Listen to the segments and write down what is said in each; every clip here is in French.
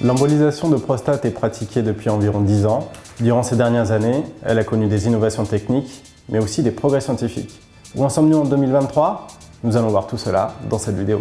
L'embolisation de prostate est pratiquée depuis environ 10 ans. Durant ces dernières années, elle a connu des innovations techniques, mais aussi des progrès scientifiques. Où en sommes-nous en 2023? Nous allons voir tout cela dans cette vidéo.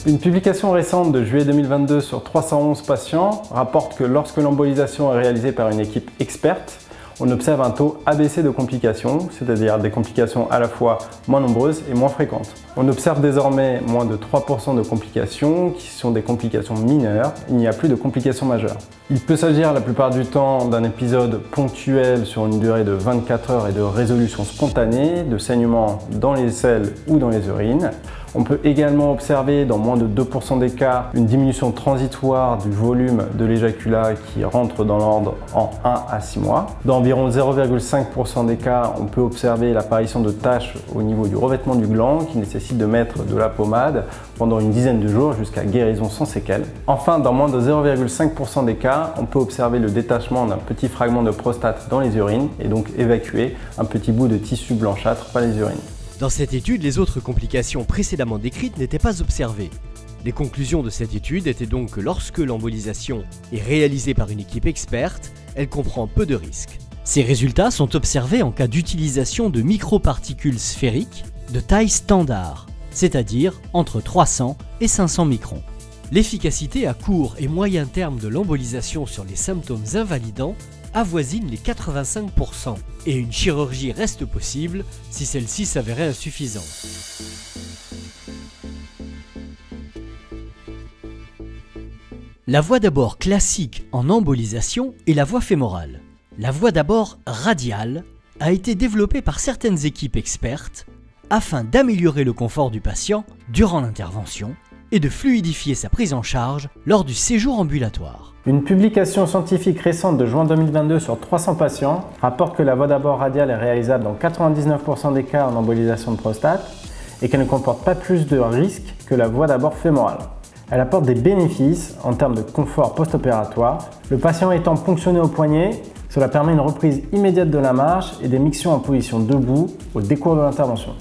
Une publication récente de juillet 2022 sur 311 patients rapporte que lorsque l'embolisation est réalisée par une équipe experte, on observe un taux abaissé de complications, c'est-à-dire des complications à la fois moins nombreuses et moins fréquentes. On observe désormais moins de 3% de complications qui sont des complications mineures, il n'y a plus de complications majeures. Il peut s'agir la plupart du temps d'un épisode ponctuel sur une durée de 24 heures et de résolution spontanée, de saignement dans les selles ou dans les urines. On peut également observer dans moins de 2% des cas une diminution transitoire du volume de l'éjaculat qui rentre dans l'ordre en 1 à 6 mois. Dans environ 0,5% des cas, on peut observer l'apparition de taches au niveau du revêtement du gland qui nécessite de mettre de la pommade pendant une dizaine de jours jusqu'à guérison sans séquelles. Enfin, dans moins de 0,5% des cas, on peut observer le détachement d'un petit fragment de prostate dans les urines et donc évacuer un petit bout de tissu blanchâtre par les urines. Dans cette étude, les autres complications précédemment décrites n'étaient pas observées. Les conclusions de cette étude étaient donc que lorsque l'embolisation est réalisée par une équipe experte, elle comprend peu de risques. Ces résultats sont observés en cas d'utilisation de microparticules sphériques de taille standard, c'est-à-dire entre 300 et 500 microns. L'efficacité à court et moyen terme de l'embolisation sur les symptômes invalidants avoisine les 85% et une chirurgie reste possible si celle-ci s'avérait insuffisante. La voie d'abord classique en embolisation est la voie fémorale. La voie d'abord radiale a été développée par certaines équipes expertes afin d'améliorer le confort du patient durant l'intervention et de fluidifier sa prise en charge lors du séjour ambulatoire. Une publication scientifique récente de juin 2022 sur 300 patients rapporte que la voie d'abord radiale est réalisable dans 99% des cas en embolisation de prostate et qu'elle ne comporte pas plus de risques que la voie d'abord fémorale. Elle apporte des bénéfices en termes de confort post-opératoire. Le patient étant ponctionné au poignet, cela permet une reprise immédiate de la marche et des mictions en position debout au décours de l'intervention.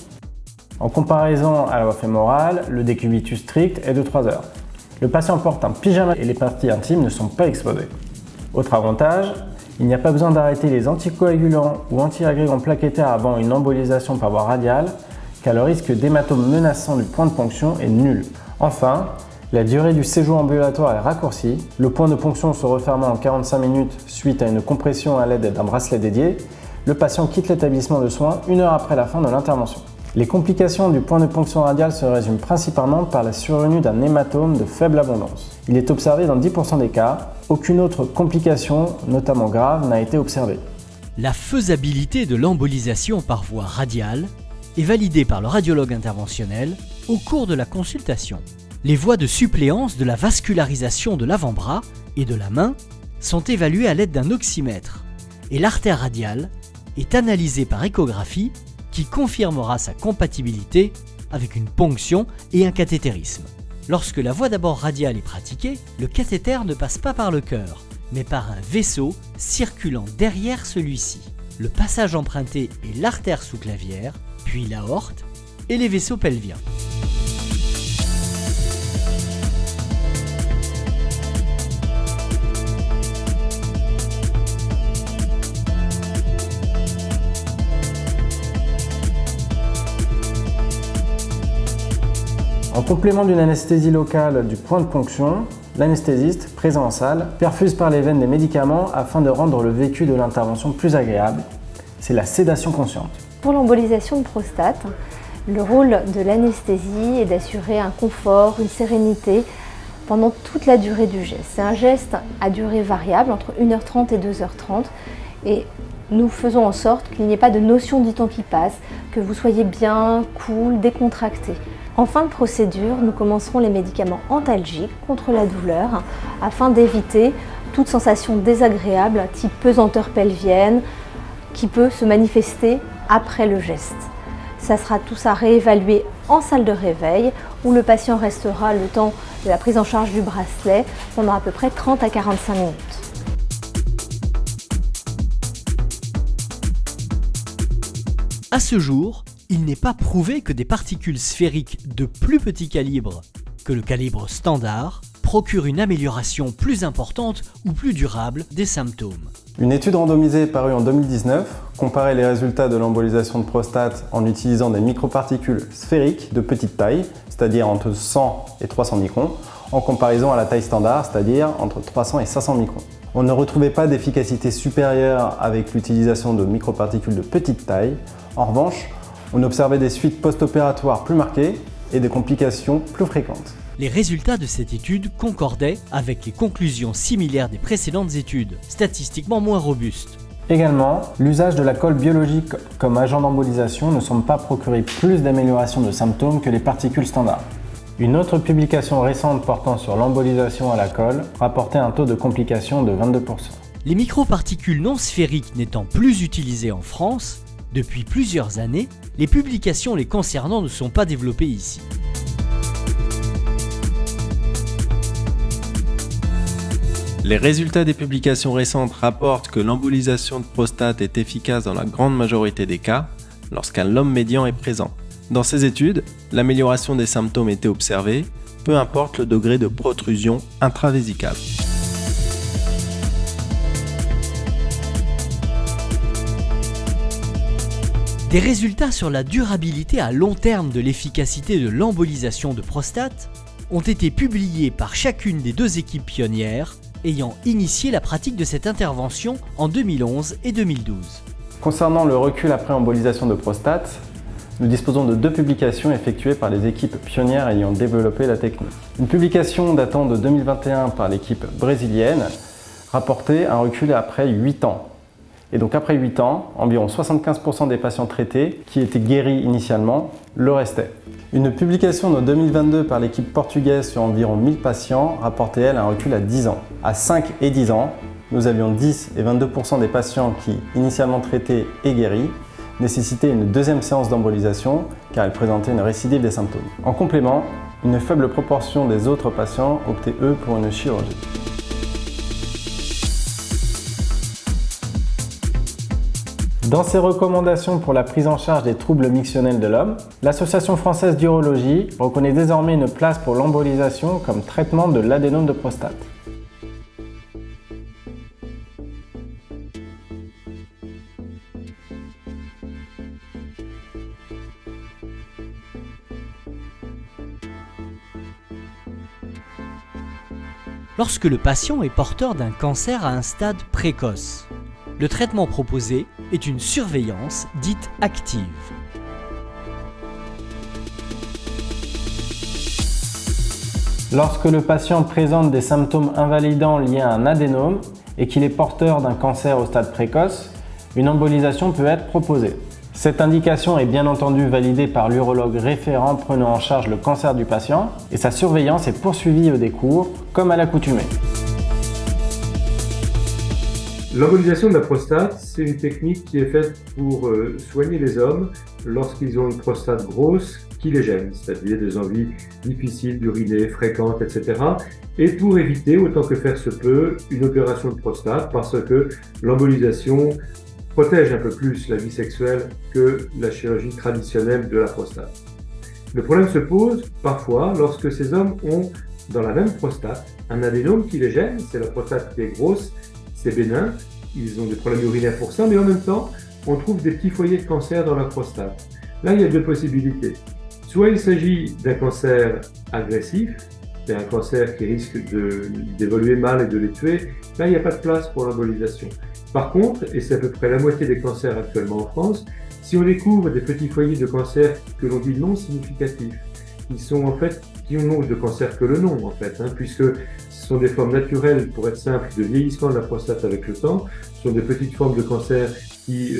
En comparaison à la voie fémorale, le décubitus strict est de 3 heures. Le patient porte un pyjama et les parties intimes ne sont pas exposées. Autre avantage, il n'y a pas besoin d'arrêter les anticoagulants ou antiagrégants plaquettaires avant une embolisation par voie radiale, car le risque d'hématome menaçant du point de ponction est nul. Enfin, la durée du séjour ambulatoire est raccourcie, le point de ponction se refermant en 45 minutes suite à une compression à l'aide d'un bracelet dédié, le patient quitte l'établissement de soins 1 heure après la fin de l'intervention. Les complications du point de ponction radiale se résument principalement par la survenue d'un hématome de faible abondance. Il est observé dans 10% des cas, aucune autre complication, notamment grave, n'a été observée. La faisabilité de l'embolisation par voie radiale est validée par le radiologue interventionnel au cours de la consultation. Les voies de suppléance de la vascularisation de l'avant-bras et de la main sont évaluées à l'aide d'un oxymètre et l'artère radiale est analysée par échographie qui confirmera sa compatibilité avec une ponction et un cathétérisme. Lorsque la voie d'abord radiale est pratiquée, le cathéter ne passe pas par le cœur, mais par un vaisseau circulant derrière celui-ci. Le passage emprunté est l'artère sous-clavière, puis l'aorte et les vaisseaux pelviens. En complément d'une anesthésie locale du point de ponction, l'anesthésiste, présent en salle, perfuse par les veines des médicaments afin de rendre le vécu de l'intervention plus agréable. C'est la sédation consciente. Pour l'embolisation de prostate, le rôle de l'anesthésie est d'assurer un confort, une sérénité pendant toute la durée du geste. C'est un geste à durée variable, entre 1h30 et 2h30. Et nous faisons en sorte qu'il n'y ait pas de notion du temps qui passe, que vous soyez bien, cool, décontracté. En fin de procédure, nous commencerons les médicaments antalgiques contre la douleur afin d'éviter toute sensation désagréable type pesanteur pelvienne qui peut se manifester après le geste. Ça sera tout ça réévalué en salle de réveil où le patient restera le temps de la prise en charge du bracelet pendant à peu près 30 à 45 minutes. À ce jour, il n'est pas prouvé que des particules sphériques de plus petit calibre que le calibre standard procurent une amélioration plus importante ou plus durable des symptômes. Une étude randomisée parue en 2019 comparait les résultats de l'embolisation de prostate en utilisant des microparticules sphériques de petite taille, c'est-à-dire entre 100 et 300 microns, en comparaison à la taille standard, c'est-à-dire entre 300 et 500 microns. On ne retrouvait pas d'efficacité supérieure avec l'utilisation de microparticules de petite taille. En revanche, on observait des suites post-opératoires plus marquées et des complications plus fréquentes. Les résultats de cette étude concordaient avec les conclusions similaires des précédentes études, statistiquement moins robustes. Également, l'usage de la colle biologique comme agent d'embolisation ne semble pas procurer plus d'amélioration de symptômes que les particules standards. Une autre publication récente portant sur l'embolisation à la colle rapportait un taux de complication de 22%. Les microparticules non sphériques n'étant plus utilisées en France, depuis plusieurs années, les publications les concernant ne sont pas développées ici. Les résultats des publications récentes rapportent que l'embolisation de prostate est efficace dans la grande majorité des cas lorsqu'un LOM médian est présent. Dans ces études, l'amélioration des symptômes était observée, peu importe le degré de protrusion intravésicale. Des résultats sur la durabilité à long terme de l'efficacité de l'embolisation de prostate ont été publiés par chacune des deux équipes pionnières ayant initié la pratique de cette intervention en 2011 et 2012. Concernant le recul après embolisation de prostate, nous disposons de deux publications effectuées par les équipes pionnières ayant développé la technique. Une publication datant de 2021 par l'équipe brésilienne rapportait un recul après 8 ans. Et donc après 8 ans, environ 75% des patients traités qui étaient guéris initialement le restaient. Une publication de 2022 par l'équipe portugaise sur environ 1000 patients rapportait elle un recul à 10 ans. À 5 et 10 ans, nous avions 10 et 22% des patients qui, initialement traités et guéris, nécessitaient une deuxième séance d'embolisation car ils présentaient une récidive des symptômes. En complément, une faible proportion des autres patients optaient eux pour une chirurgie. Dans ses recommandations pour la prise en charge des troubles mictionnels de l'homme, l'Association française d'urologie reconnaît désormais une place pour l'embolisation comme traitement de l'adénome de prostate. Lorsque le patient est porteur d'un cancer à un stade précoce, le traitement proposé est une surveillance dite active. Lorsque le patient présente des symptômes invalidants liés à un adénome et qu'il est porteur d'un cancer au stade précoce, une embolisation peut être proposée. Cette indication est bien entendu validée par l'urologue référent prenant en charge le cancer du patient et sa surveillance est poursuivie au décours, comme à l'accoutumée. L'embolisation de la prostate, c'est une technique qui est faite pour soigner les hommes lorsqu'ils ont une prostate grosse qui les gêne, c'est-à-dire des envies difficiles d'uriner, fréquentes, etc. Et pour éviter, autant que faire se peut, une opération de prostate parce que l'embolisation protège un peu plus la vie sexuelle que la chirurgie traditionnelle de la prostate. Le problème se pose parfois lorsque ces hommes ont dans la même prostate un adénome qui les gêne, c'est la prostate qui est grosse, c'est bénin, ils ont des problèmes urinaires pour ça, mais en même temps, on trouve des petits foyers de cancer dans la prostate. Là, il y a deux possibilités. Soit il s'agit d'un cancer agressif, c'est un cancer qui risque d'évoluer mal et de les tuer, là, il n'y a pas de place pour l'embolisation. Par contre, et c'est à peu près la moitié des cancers actuellement en France, si on découvre des petits foyers de cancer que l'on dit non significatifs, qui n'ont de cancer que le nom en fait, puisque ce sont des formes naturelles, pour être simple, de vieillissement de la prostate avec le temps. Ce sont des petites formes de cancer qui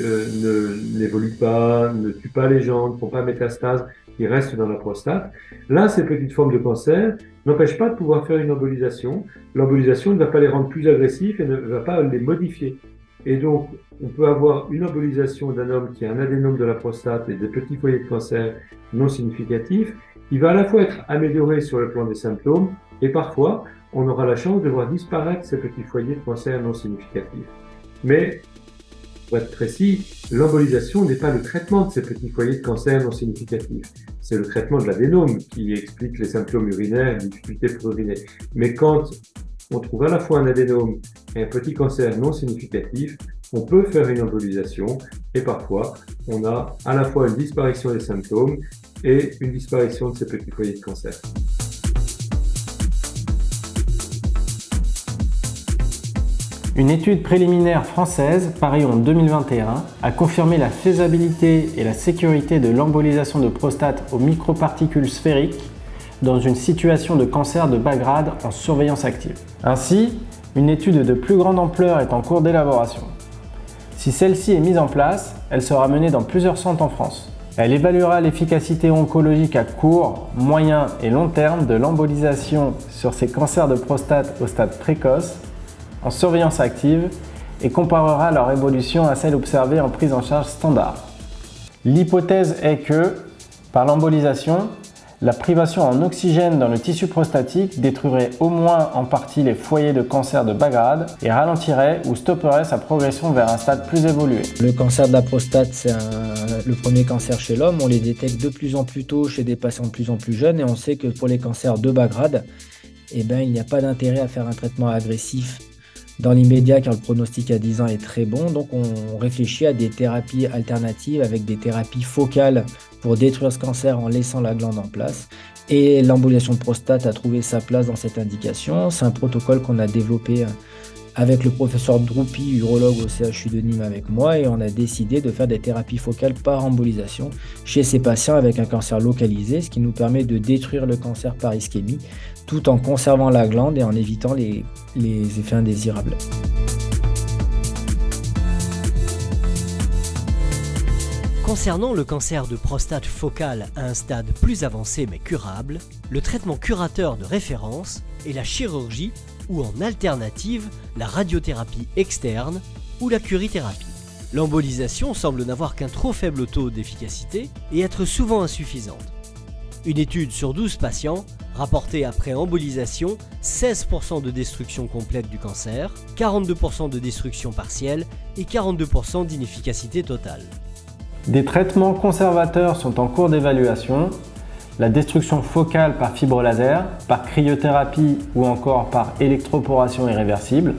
n'évoluent pas, ne tuent pas les gens, ne font pas métastase, qui restent dans la prostate. Là, ces petites formes de cancer n'empêchent pas de pouvoir faire une embolisation. L'embolisation ne va pas les rendre plus agressifs et ne va pas les modifier. Et donc, on peut avoir une embolisation d'un homme qui a un adénome de la prostate et des petits foyers de cancer non significatifs. Il va à la fois être amélioré sur le plan des symptômes et parfois, on aura la chance de voir disparaître ces petits foyers de cancer non significatifs. Mais Pour être précis, l'embolisation n'est pas le traitement de ces petits foyers de cancer non significatifs. C'est le traitement de l'adénome qui explique les symptômes urinaires, les difficultés pour uriner. Mais quand on trouve à la fois un adénome et un petit cancer non significatif, on peut faire une embolisation et parfois on a à la fois une disparition des symptômes et une disparition de ces petits foyers de cancer. Une étude préliminaire française, parue en 2021, a confirmé la faisabilité et la sécurité de l'embolisation de prostate aux microparticules sphériques dans une situation de cancer de bas grade en surveillance active. Ainsi, une étude de plus grande ampleur est en cours d'élaboration. Si celle-ci est mise en place, elle sera menée dans plusieurs centres en France. Elle évaluera l'efficacité oncologique à court, moyen et long terme de l'embolisation sur ces cancers de prostate au stade précoce, en surveillance active, et comparera leur évolution à celle observée en prise en charge standard. L'hypothèse est que, par l'embolisation, la privation en oxygène dans le tissu prostatique détruirait au moins en partie les foyers de cancer de bas grade et ralentirait ou stopperait sa progression vers un stade plus évolué. Le cancer de la prostate, c'est le premier cancer chez l'homme. On les détecte de plus en plus tôt chez des patients de plus en plus jeunes et on sait que pour les cancers de bas grade, il n'y a pas d'intérêt à faire un traitement agressif dans l'immédiat car le pronostic à 10 ans est très bon. Donc on réfléchit à des thérapies alternatives avec des thérapies focales pour détruire ce cancer en laissant la glande en place. Et l'embolisation de prostate a trouvé sa place dans cette indication. C'est un protocole qu'on a développé avec le professeur Droupi, urologue au CHU de Nîmes avec moi, et on a décidé de faire des thérapies focales par embolisation chez ces patients avec un cancer localisé, ce qui nous permet de détruire le cancer par ischémie tout en conservant la glande et en évitant les effets indésirables. Concernant le cancer de prostate focal à un stade plus avancé mais curable, le traitement curateur de référence est la chirurgie ou en alternative la radiothérapie externe ou la curithérapie. L'embolisation semble n'avoir qu'un trop faible taux d'efficacité et être souvent insuffisante. Une étude sur 12 patients rapportait après embolisation 16% de destruction complète du cancer, 42% de destruction partielle et 42% d'inefficacité totale. Des traitements conservateurs sont en cours d'évaluation. La destruction focale par fibre laser, par cryothérapie ou encore par électroporation irréversible.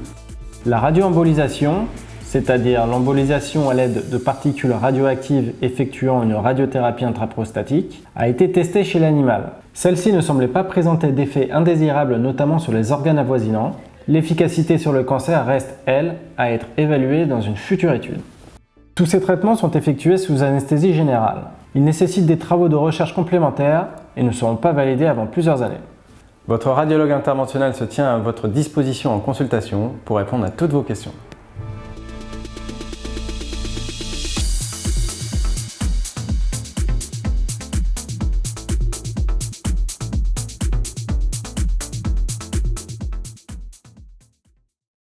La radioembolisation, c'est-à-dire l'embolisation à l'aide de particules radioactives effectuant une radiothérapie intraprostatique, a été testée chez l'animal. Celle-ci ne semblait pas présenter d'effets indésirables, notamment sur les organes avoisinants. L'efficacité sur le cancer reste, elle, à être évaluée dans une future étude. Tous ces traitements sont effectués sous anesthésie générale. Ils nécessitent des travaux de recherche complémentaires et ne seront pas validés avant plusieurs années. Votre radiologue interventionnel se tient à votre disposition en consultation pour répondre à toutes vos questions.